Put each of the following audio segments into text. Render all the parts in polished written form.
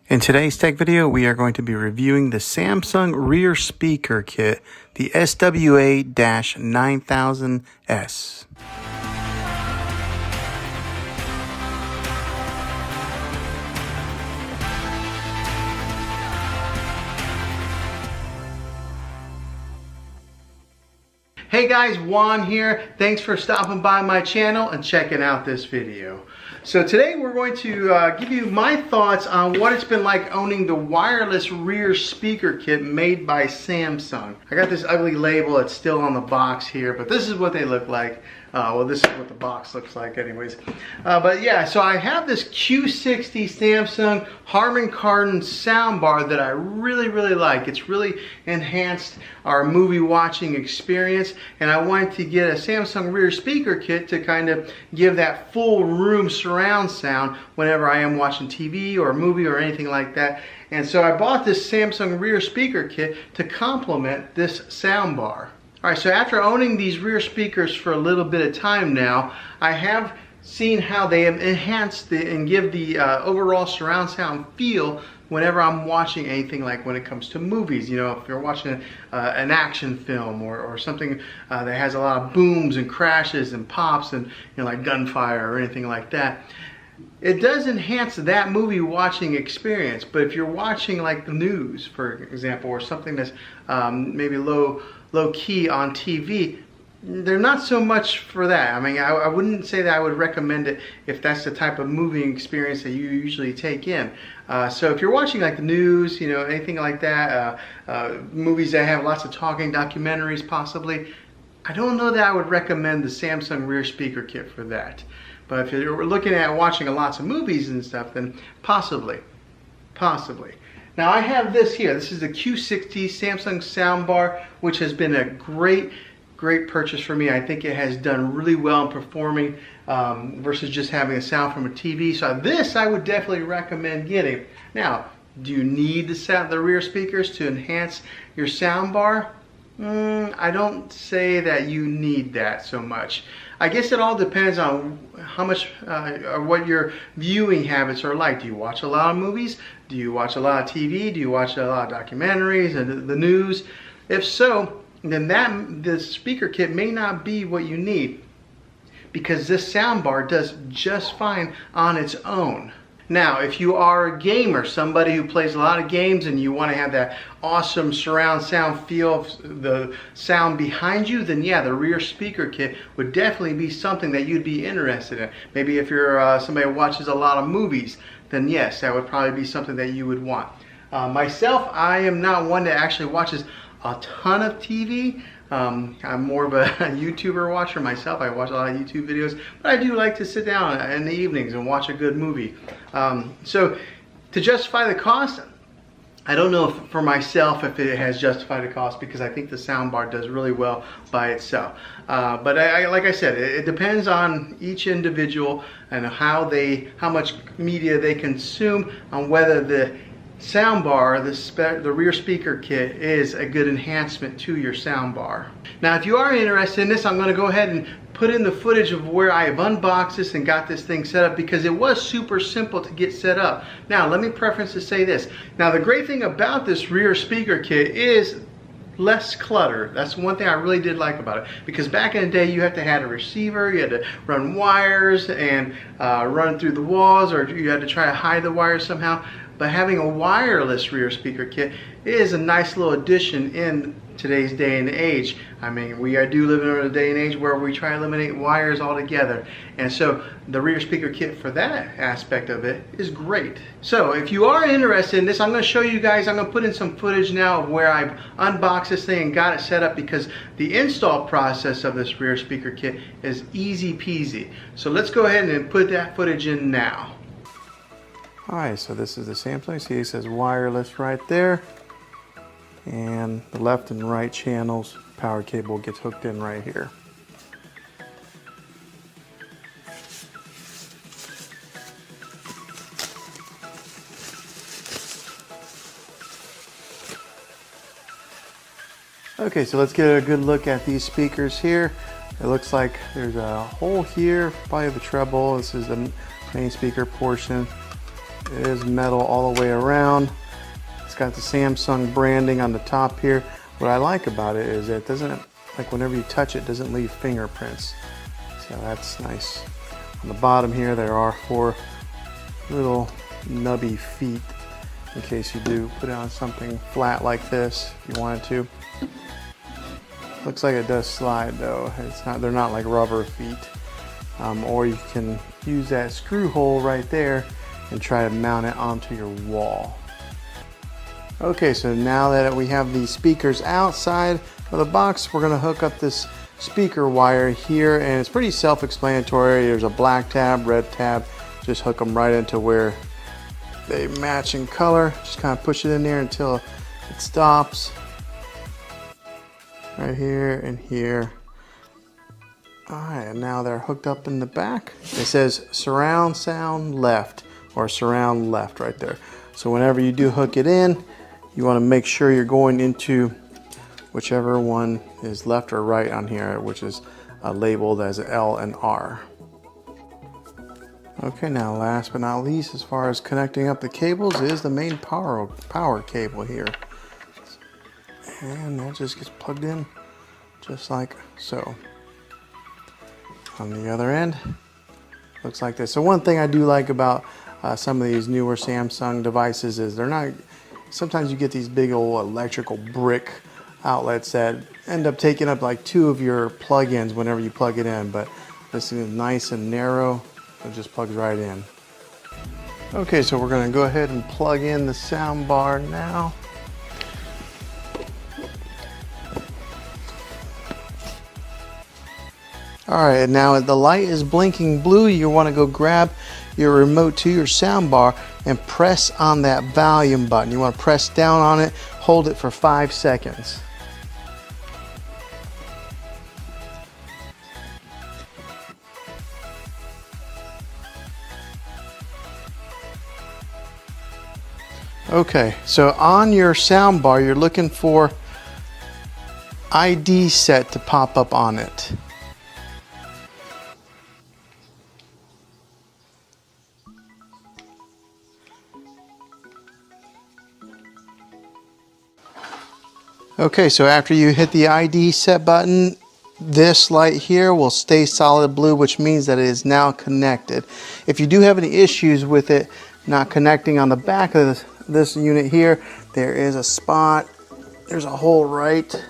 In today's tech video, we are going to be reviewing the Samsung rear speaker kit, the SWA 9000s. Hey guys, Juan here. Thanks for stopping by my channel and checking out this video. So today we're going to give you my thoughts on what it's been like owning the wireless rear speaker kit made by Samsung. I got this ugly label, it's still on the box here, but this is what they look like. Well, this is what the box looks like anyways. But yeah, so I have this Q60 Samsung Harman Kardon soundbar that I really like. It's really enhanced our movie watching experience, and I wanted to get a Samsung rear speaker kit to kind of give that full room surround sound whenever I am watching TV or a movie or anything like that. And so I bought this Samsung rear speaker kit to complement this soundbar. Alright, so after owning these rear speakers for a little bit of time now, I have seen how they have enhanced and give the overall surround sound feel whenever I'm watching anything, like when it comes to movies. You know, if you're watching an action film or something that has a lot of booms and crashes and pops and, you know, like gunfire or anything like that. It does enhance that movie watching experience, but if you're watching like the news, for example, or something that's maybe low key on TV, they're not so much for that. I mean, I wouldn't say that I would recommend it if that's the type of movie experience that you usually take in. So if you're watching like the news, you know, anything like that, movies that have lots of talking, documentaries possibly, I don't know that I would recommend the Samsung rear speaker kit for that. But if you're looking at watching lots of movies and stuff, then possibly. Now I have this here. This is the Q60 Samsung soundbar, which has been a great purchase for me. I think it has done really well in performing versus just having a sound from a TV. So this I would definitely recommend getting. Now, do you need the rear speakers to enhance your soundbar? I don't say that you need that so much. I guess it all depends on how much or what your viewing habits are like. Do you watch a lot of movies? Do you watch a lot of TV? Do you watch a lot of documentaries and the news? If so, then this speaker kit may not be what you need, because this soundbar does just fine on its own. Now, if you are a gamer, somebody who plays a lot of games, and you want to have that awesome surround sound feel of the sound behind you, then yeah, the rear speaker kit would definitely be something that you'd be interested in. Maybe if you're somebody who watches a lot of movies, then yes, that would probably be something that you would want. Myself, I am not one that actually watches a ton of TV. I'm more of a YouTuber watcher myself. I watch a lot of YouTube videos, but I do like to sit down in the evenings and watch a good movie. So to justify the cost, I don't know for myself if it has justified the cost, because I think the soundbar does really well by itself. But like I said, it depends on each individual and how much media they consume, on whether the soundbar, the rear speaker kit, is a good enhancement to your soundbar. Now, if you are interested in this, I'm going to go ahead and put in the footage of where I have unboxed this and got this thing set up, because it was super simple to get set up. Now, let me preface to say this. Now, the great thing about this rear speaker kit is less clutter. That's one thing I really did like about it, because back in the day you had to have a receiver, you had to run wires and run through the walls, or you had to try to hide the wires somehow. But having a wireless rear speaker kit is a nice little addition in today's day and age. I mean, we do live in a day and age where we try to eliminate wires altogether. And so the rear speaker kit for that aspect of it is great. So if you are interested in this, I'm going to show you guys, I'm going to put in some footage now of where I've unboxed this thing and got it set up, because the install process of this rear speaker kit is easy peasy. So let's go ahead and put that footage in now. Alright, so this is the Samsung. See, it says wireless right there, and the left and right channels, power cable gets hooked in right here. Okay, so let's get a good look at these speakers here. It looks like there's a hole here, probably the treble. This is the main speaker portion. It is metal all the way around. It's got the Samsung branding on the top here. What I like about it is it doesn't, like whenever you touch it, it doesn't leave fingerprints. So that's nice. On the bottom here, there are 4 little nubby feet in case you do put it on something flat like this if you wanted to. Looks like it does slide though. It's not, they're not like rubber feet. Or you can use that screw hole right there and try to mount it onto your wall. Okay, so now that we have the speakers outside of the box, we're gonna hook up this speaker wire here, and it's pretty self-explanatory. There's a black tab, red tab. Just hook them right into where they match in color. Just kind of push it in there until it stops. Right here and here. All right, and now they're hooked up in the back. It says surround sound left or surround left right there. So whenever you do hook it in, you want to make sure you're going into whichever one is left or right on here, which is labeled as L and R. Okay, now last but not least, as far as connecting up the cables, is the main power cable here. And that just gets plugged in just like so. On the other end, looks like this. So one thing I do like about some of these newer Samsung devices is they're not, sometimes you get these big old electrical brick outlets that end up taking up like 2 of your plug-ins whenever you plug it in, but this is nice and narrow. It just plugs right in. Okay, so we're going to go ahead and plug in the sound bar now. Alright, and now the light is blinking blue. You want to go grab your remote to your sound bar and press on that volume button. You want to press down on it, hold it for 5 seconds. Okay, so on your sound bar, you're looking for ID set to pop up on it. Okay, so after you hit the ID set button, this light here will stay solid blue, which means that it is now connected. If you do have any issues with it not connecting on the back of this unit here, there is a spot, there's a hole right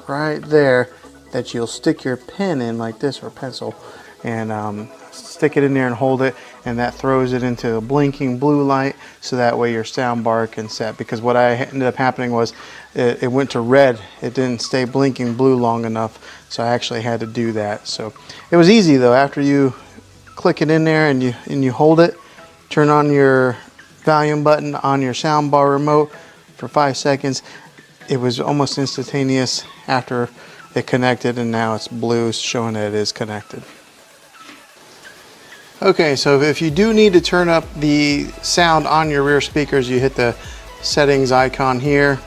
there that you'll stick your pen in like this, or pencil, and stick it in there and hold it, and that throws it into a blinking blue light, so that way your sound bar can set. Because what ended up happening was it went to red, it didn't stay blinking blue long enough, so I actually had to do that. So it was easy though. After you click it in there and you hold it, turn on your volume button on your sound bar remote for 5 seconds, it was almost instantaneous after it connected, and now it's blue showing that it is connected. Okay, so if you do need to turn up the sound on your rear speakers, you hit the settings icon here.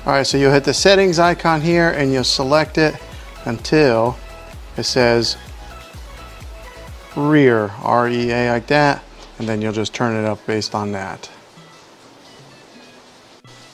Alright, so you'll hit the settings icon here and you'll select it until it says rear, R-E-A, like that, and then you'll just turn it up based on that.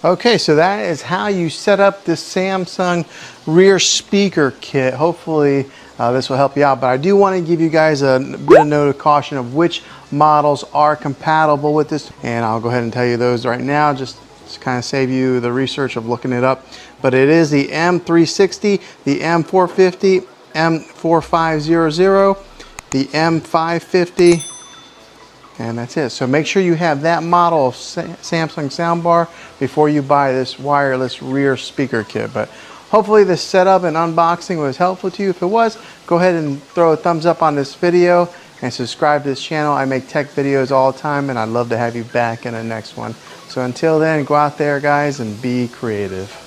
Okay, so that is how you set up this Samsung rear speaker kit. Hopefully this will help you out, but I do want to give you guys a bit of note of caution of which models are compatible with this, and I'll go ahead and tell you those right now, just to kind of save you the research of looking it up. But it is the M360, the M450, M4500, the M550, and that's it. So make sure you have that model of Samsung soundbar before you buy this wireless rear speaker kit. But hopefully this setup and unboxing was helpful to you. If it was, go ahead and throw a thumbs up on this video and subscribe to this channel. I make tech videos all the time, and I'd love to have you back in the next one. So until then, go out there, guys, and be creative.